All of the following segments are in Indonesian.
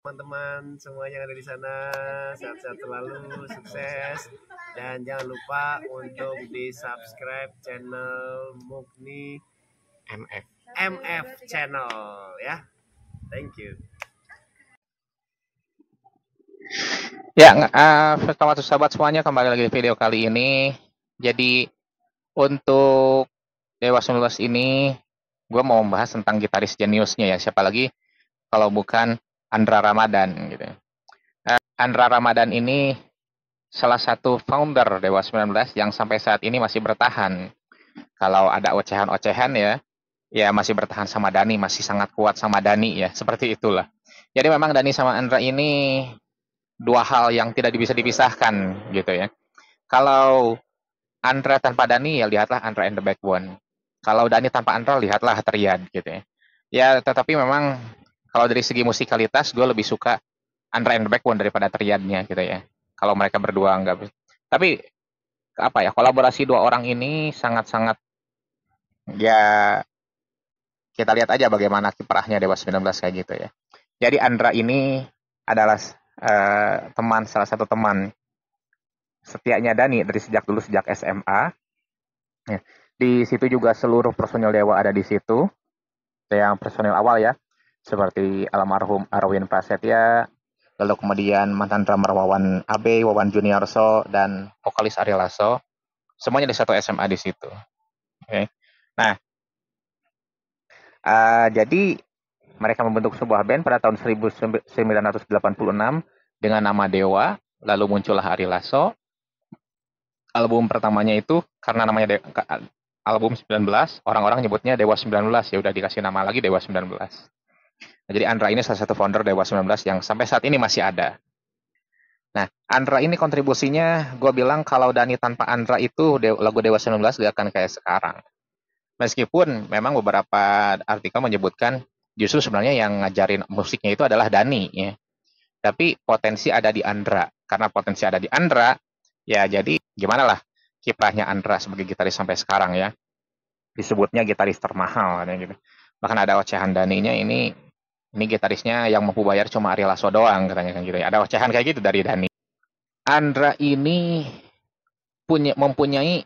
teman-teman semua yang ada di sana. Sehat-sehat selalu, sukses. Dan jangan lupa untuk di-subscribe channel Mukni MF Channel ya. Thank you. Ya, selamat sahabat semuanya, kembali lagi di video kali ini. Jadi, untuk Dewa 19 ini, gue mau membahas tentang gitaris jeniusnya ya. Siapa lagi kalau bukan Andra Ramadan gitu. Andra Ramadan ini salah satu founder Dewa 19 yang sampai saat ini masih bertahan. Kalau ada ocehan-ocehan ya masih bertahan sama Dani, masih sangat kuat sama Dani ya, seperti itulah. Jadi memang Dani sama Andra ini dua hal yang tidak bisa dipisahkan gitu ya. Kalau Andra tanpa Dani, ya lihatlah Andra and the Backbone. Kalau Dani tanpa Andra, lihatlah Triad gitu ya. Ya, tetapi memang kalau dari segi musikalitas, gue lebih suka Andra and the Backbone daripada Triadnya gitu ya. Kalau mereka berdua enggak. Tapi apa ya, kolaborasi dua orang ini sangat-sangat ya, kita lihat aja bagaimana kiprahnya Dewa 19 kayak gitu ya. Jadi Andra ini adalah salah satu teman setianya Dani dari sejak SMA. Ya. Di situ juga seluruh personil Dewa ada di situ. Yang personil awal ya, seperti almarhum Arwin Prasetya, lalu kemudian mantan drummer Wawan Abe, Wawan Juniorso, dan vokalis Ari Lasso. Semuanya di satu SMA di situ. Okay. Nah, jadi mereka membentuk sebuah band pada tahun 1986 dengan nama Dewa, lalu muncullah Ari Lasso. Album pertamanya itu karena namanya album 19, orang-orang nyebutnya Dewa 19, ya udah dikasih nama lagi Dewa 19. Nah, jadi Andra ini salah satu founder Dewa 19 yang sampai saat ini masih ada. Nah, Andra ini kontribusinya, gue bilang kalau Dani tanpa Andra itu lagu Dewa 19 gak akan kayak sekarang. Meskipun memang beberapa artikel menyebutkan justru sebenarnya yang ngajarin musiknya itu adalah Dani ya. Tapi potensi ada di Andra. Karena potensi ada di Andra, ya jadi gimana lah kiprahnya Andra sebagai gitaris sampai sekarang ya. Disebutnya gitaris termahal gitu. Bahkan ada ocehan Daninya ini gitarisnya yang mampu bayar cuma Ari Lasso doang katanya kan gitu ya. Ada ocehan kayak gitu dari Dani. Andra ini mempunyai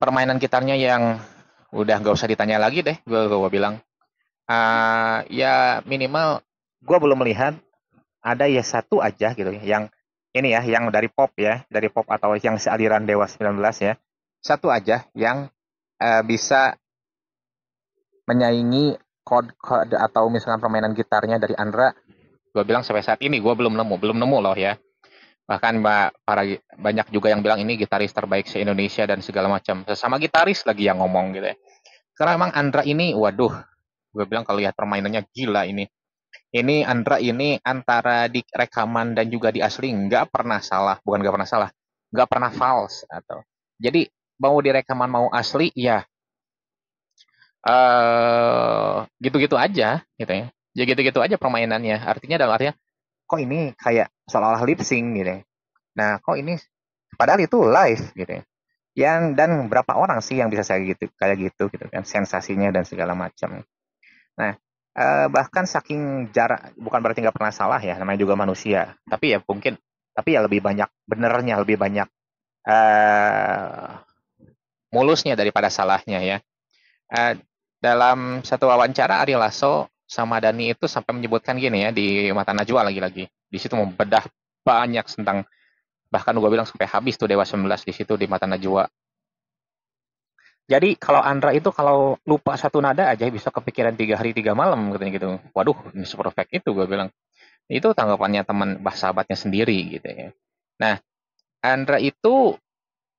permainan gitarnya yang udah gak usah ditanya lagi deh. Gue bilang ya minimal gue belum melihat ada ya satu aja gitu yang ini ya, yang dari pop atau yang sealiran Dewa 19 ya, satu aja yang bisa menyaingi chord atau misalkan permainan gitarnya dari Andra. Gue bilang sampai saat ini gue belum nemu loh ya. Bahkan banyak juga yang bilang ini gitaris terbaik se-Indonesia dan segala macam. Sesama gitaris lagi yang ngomong gitu ya. Karena memang Andra ini, waduh, gue bilang kalau lihat permainannya gila ini. Ini Andra ini antara di rekaman dan juga di asli nggak pernah salah, bukan nggak pernah salah, nggak pernah false atau. Jadi mau di rekaman mau asli ya gitu-gitu aja gitu ya. Ya gitu-gitu aja permainannya. Artinya dalam artinya kok ini kayak seolah-olah lip sync gitu ya. Nah, kok ini padahal itu live gitu ya. Dan berapa orang sih yang bisa saya kayak gitu kan, sensasinya dan segala macam. Nah, bahkan saking jarak, bukan berarti nggak pernah salah ya, namanya juga manusia. Tapi ya lebih banyak benernya, lebih banyak mulusnya daripada salahnya ya. Dalam satu wawancara Ari Lasso sama Dani itu sampai menyebutkan gini ya di Mata Najwa lagi-lagi. Di situ membedah banyak tentang, bahkan gue bilang sampai habis tuh Dewa 19 di situ di Mata Najwa. Jadi kalau Andra itu kalau lupa satu nada aja bisa kepikiran 3 hari 3 malam katanya gitu. Waduh, ini seperfect itu gue bilang. Itu tanggapannya teman sahabatnya sendiri gitu ya. Nah, Andra itu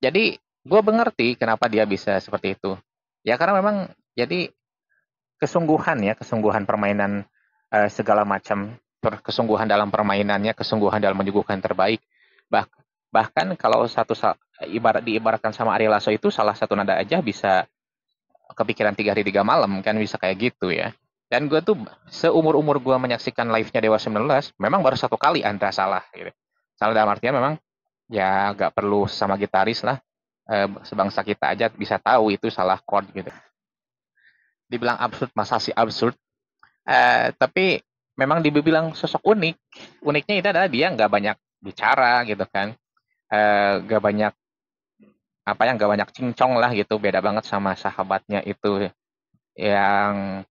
jadi gue mengerti kenapa dia bisa seperti itu. Ya karena memang jadi kesungguhan permainan segala macam, kesungguhan dalam permainannya, kesungguhan dalam menyuguhkan terbaik. Bahkan kalau diibaratkan sama Ari Lasso itu salah satu nada aja bisa kepikiran 3 hari 3 malam kan, bisa kayak gitu ya. Dan gue tuh seumur-umur gue menyaksikan live-nya Dewa 19, memang baru satu kali Andra salah gitu. Salah dalam artian memang ya gak perlu sama gitaris lah, sebangsa kita aja bisa tahu itu salah chord gitu. Dibilang absurd, masa sih absurd? Tapi memang dibilang sosok unik. Uniknya itu adalah dia nggak banyak bicara gitu kan. Nggak banyak apa yang nggak banyak cincong lah gitu. Beda banget sama sahabatnya itu yang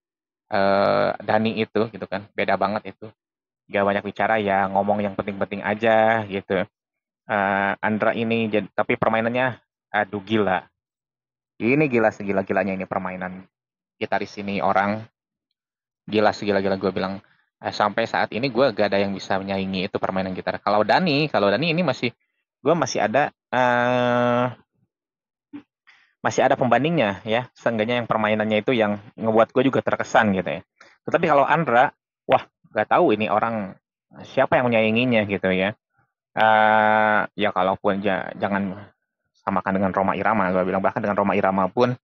Dani itu gitu kan. Beda banget itu. Nggak banyak bicara ya ngomong yang penting-penting aja gitu. Andra ini tapi permainannya aduh gila. Ini gila segila-gilanya ini permainan gitaris ini orang gila segila-gila gue bilang. Sampai saat ini gue gak ada yang bisa menyaingi itu permainan gitar. Kalau Dani ini gue masih ada pembandingnya ya. Seenggaknya yang permainannya itu yang ngebuat gue juga terkesan gitu ya. Tetapi kalau Andra, wah gak tahu ini orang siapa yang menyainginya gitu ya. Ya kalaupun jangan samakan dengan Rhoma Irama, gue bilang bahkan dengan Rhoma Irama pun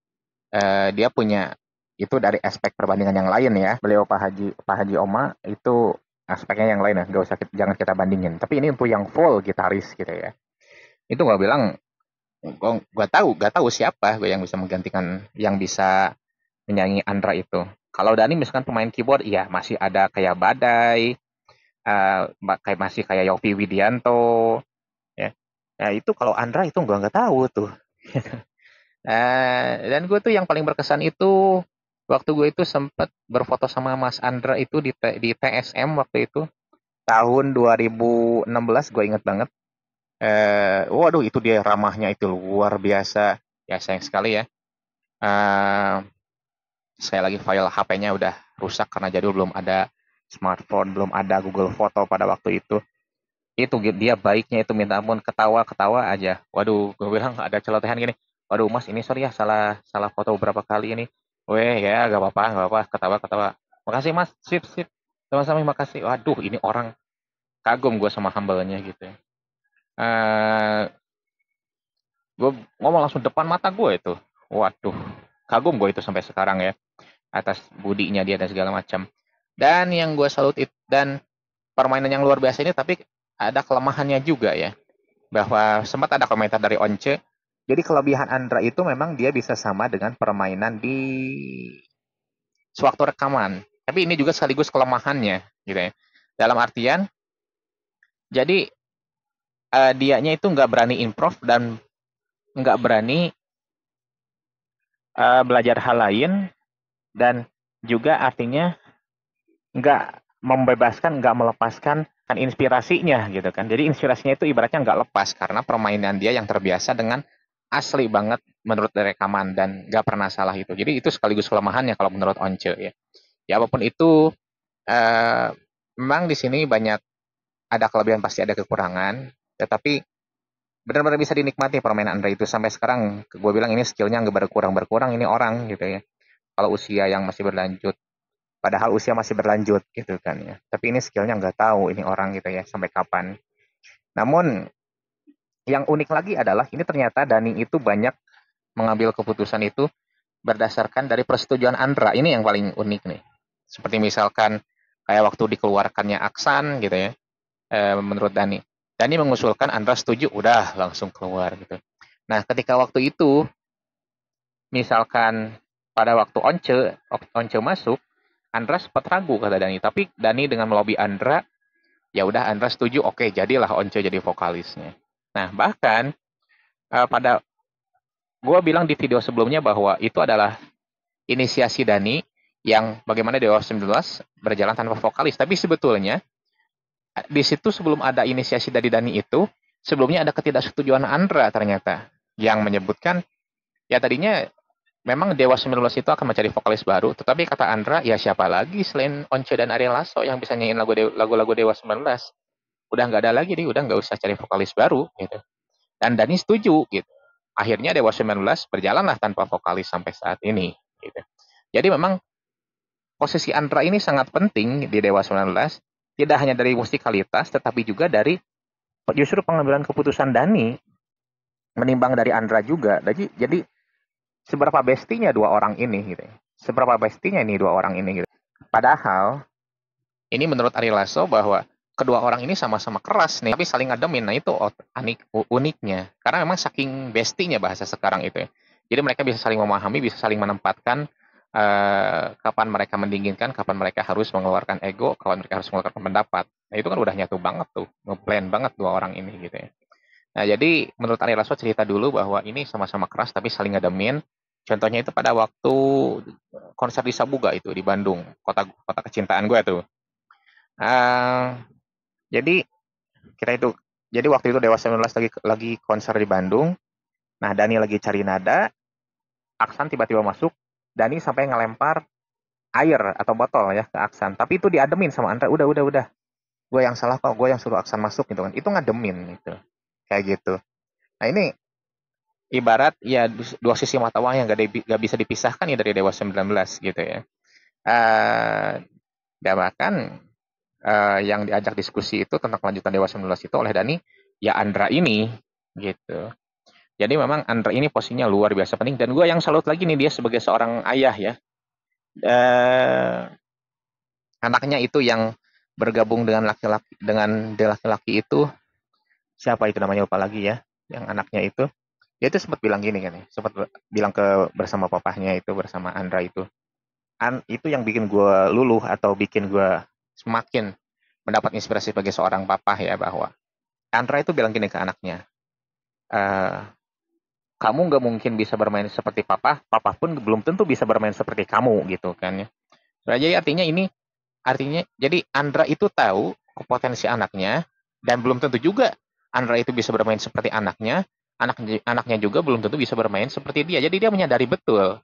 dia punya itu dari aspek perbandingan yang lain ya. Beliau Pak Haji Oma itu aspeknya yang lain ya, jangan kita bandingin. Tapi ini untuk yang full gitaris gitu ya. Itu gue bilang gak tahu siapa gue yang bisa menggantikan, yang bisa menyanyi Andra itu. Kalau Dani misalkan pemain keyboard, iya masih ada kayak Badai, masih kayak Yovie Widianto, ya. Nah, itu kalau Andra itu gue nggak tahu tuh. Dan gue tuh yang paling berkesan itu waktu gue itu sempat berfoto sama Mas Andra itu di TSM waktu itu tahun 2016, gue inget banget. Waduh itu dia ramahnya itu luar biasa. Ya sayang sekali ya. Saya lagi file HP-nya udah rusak karena jadul, belum ada smartphone, belum ada Google Foto pada waktu itu. Itu dia baiknya itu minta ampun, ketawa-ketawa aja. Waduh, gue bilang ada celotehan gini. Waduh mas, ini sorry ya, salah foto beberapa kali ini. Weh ya, gak apa-apa, ketawa-ketawa. Makasih mas, sip. Sama-sama, makasih. Waduh, ini orang kagum gue sama humble-nya gitu. Gue ngomong langsung depan mata gue itu. Waduh, kagum gue itu sampai sekarang ya. Atas budinya dia dan segala macam. Dan yang gue salut itu, dan permainan yang luar biasa ini, tapi ada kelemahannya juga ya. Bahwa sempat ada komentar dari Once, jadi kelebihan Andra itu memang dia bisa sama dengan permainan di sewaktu rekaman. Tapi ini juga sekaligus kelemahannya, gitu ya. Dalam artian, jadi dianya itu nggak berani improv dan nggak berani belajar hal lain, dan juga artinya nggak membebaskan, nggak melepaskan kan inspirasinya gitu kan. Jadi inspirasinya itu ibaratnya nggak lepas karena permainan dia yang terbiasa dengan asli banget menurut rekaman dan nggak pernah salah itu. Jadi itu sekaligus kelemahannya kalau menurut Once ya. Ya apapun itu, memang di sini banyak ada kelebihan pasti ada kekurangan, tetapi benar-benar bisa dinikmati permainan Andre itu sampai sekarang. Gue bilang ini skillnya nggak berkurang ini orang gitu ya. Kalau usia yang masih berlanjut, padahal usia masih berlanjut gitu kan ya. Tapi ini skillnya nggak tahu ini orang gitu ya sampai kapan. Namun yang unik lagi adalah ini ternyata Dani itu banyak mengambil keputusan itu berdasarkan dari persetujuan Andra. Ini yang paling unik nih. Seperti misalkan kayak waktu dikeluarkannya Aksan gitu ya, menurut Dani. Dani mengusulkan, Andra setuju, udah langsung keluar gitu. Nah, ketika waktu itu, misalkan pada waktu Once masuk, Andra sempat ragu kata Dani. Tapi Dani dengan melobi Andra, ya udah Andra setuju, oke jadilah Once jadi vokalisnya. Nah, bahkan pada gue bilang di video sebelumnya bahwa itu adalah inisiasi Dani yang bagaimana Dewa 19 berjalan tanpa vokalis. Tapi sebetulnya di situ sebelum ada inisiasi dari Dani itu, sebelumnya ada ketidaksetujuan Andra ternyata yang menyebutkan ya tadinya memang Dewa 19 itu akan mencari vokalis baru, tetapi kata Andra ya siapa lagi selain Once dan Ariel Lasso yang bisa nyanyiin lagu-lagu Dewa 19. Udah nggak ada lagi nih, udah nggak usah cari vokalis baru gitu. Dan Dani setuju gitu. Akhirnya Dewa 19 berjalanlah tanpa vokalis sampai saat ini gitu. Jadi memang posisi Andra ini sangat penting di Dewa 19, tidak hanya dari musikalitas tetapi juga dari justru pengambilan keputusan Dani menimbang dari Andra juga. Jadi seberapa bestinya dua orang ini gitu. Seberapa bestinya ini dua orang ini gitu. Padahal ini menurut Ari Lasso bahwa kedua orang ini sama-sama keras nih, tapi saling ngademin. Nah itu uniknya. Karena memang saking bestinya bahasa sekarang itu ya. Jadi mereka bisa saling memahami, bisa saling menempatkan kapan mereka mendinginkan, kapan mereka harus mengeluarkan ego, kapan mereka harus mengeluarkan pendapat. Nah, itu kan udah nyatu banget tuh, ngeplan banget dua orang ini gitu ya. Nah, jadi menurut Ari Lasso cerita dulu bahwa ini sama-sama keras tapi saling ngademin. Contohnya itu pada waktu konser di Sabuga itu di Bandung, kota kota kecintaan gue tuh. Uh, jadi kita itu, jadi waktu itu Dewa 19 lagi konser di Bandung. Nah, Dani lagi cari nada, Aksan tiba-tiba masuk, Dani sampai ngelempar air atau botol ya ke Aksan. Tapi itu diademin sama Andra, udah. Gue yang salah kok, gue yang suruh Aksan masuk gitu kan. Itu ngademin gitu. Kayak gitu. Nah, ini ibarat ya dua sisi mata uang yang gak bisa dipisahkan ya dari Dewa 19 gitu ya. Dan bahkan yang diajak diskusi itu tentang kelanjutan Dewa 19 itu oleh Dani, ya Andra ini gitu. Jadi memang Andra ini posisinya luar biasa penting. Dan gue yang salut lagi nih, dia sebagai seorang ayah ya. Anaknya itu yang bergabung dengan laki-laki itu, siapa itu namanya lupa lagi ya, yang anaknya itu, dia itu sempat bilang gini kan ya, sempat bilang bersama papahnya itu, bersama Andra itu, itu yang bikin gue luluh atau bikin gue semakin mendapat inspirasi sebagai seorang papa ya, bahwa Andra itu bilang gini ke anaknya, kamu nggak mungkin bisa bermain seperti papa pun belum tentu bisa bermain seperti kamu gitu kan ya. Jadi artinya jadi Andra itu tahu potensi anaknya, dan belum tentu juga Andra itu bisa bermain seperti anaknya, anaknya juga belum tentu bisa bermain seperti dia. Jadi dia menyadari betul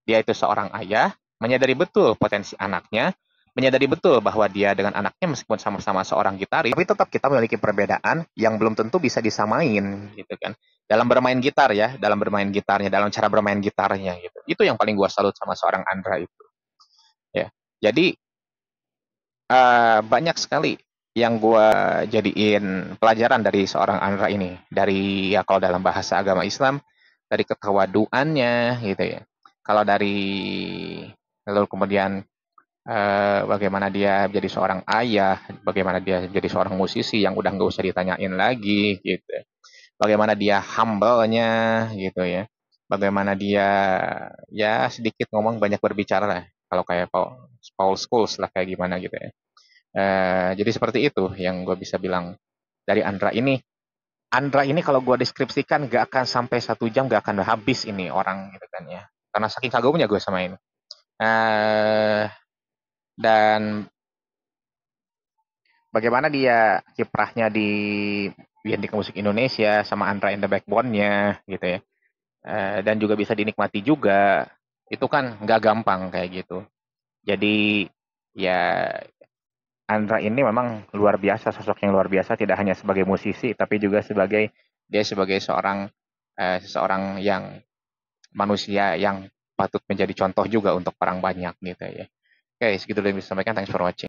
dia itu seorang ayah, menyadari betul potensi anaknya, menyadari betul bahwa dia dengan anaknya meskipun sama-sama seorang gitaris, tapi tetap kita memiliki perbedaan yang belum tentu bisa disamain gitu kan. Dalam bermain gitar ya, dalam bermain gitarnya, dalam cara bermain gitarnya gitu. Itu yang paling gua salut sama seorang Andra itu. Ya. Jadi banyak sekali yang gue jadiin pelajaran dari seorang Andra ini. Dari ya kalau dalam bahasa agama Islam, dari ketawaduannya gitu ya. Kalau dari lalu kemudian bagaimana dia jadi seorang ayah, bagaimana dia jadi seorang musisi yang udah nggak usah ditanyain lagi gitu. Bagaimana dia humble-nya gitu ya. Bagaimana dia ya sedikit ngomong banyak berbicara lah. Kalau kayak Paul Scholes lah kayak gimana gitu ya. Jadi seperti itu yang gue bisa bilang dari Andra ini. Andra ini kalau gue deskripsikan gak akan sampai 1 jam, gak akan habis ini orang gitu kan ya. Karena saking kagumnya gue sama ini. Dan bagaimana dia kiprahnya di musik Indonesia sama Andra in the Backbone-nya gitu ya. Dan juga bisa dinikmati juga. Itu kan gak gampang kayak gitu. Jadi ya Andra ini memang luar biasa, sosok yang luar biasa, tidak hanya sebagai musisi tapi juga sebagai seseorang yang manusia yang patut menjadi contoh juga untuk orang banyak gitu ya. Oke, segitu dulu yang bisa sampaikan. Thanks for watching.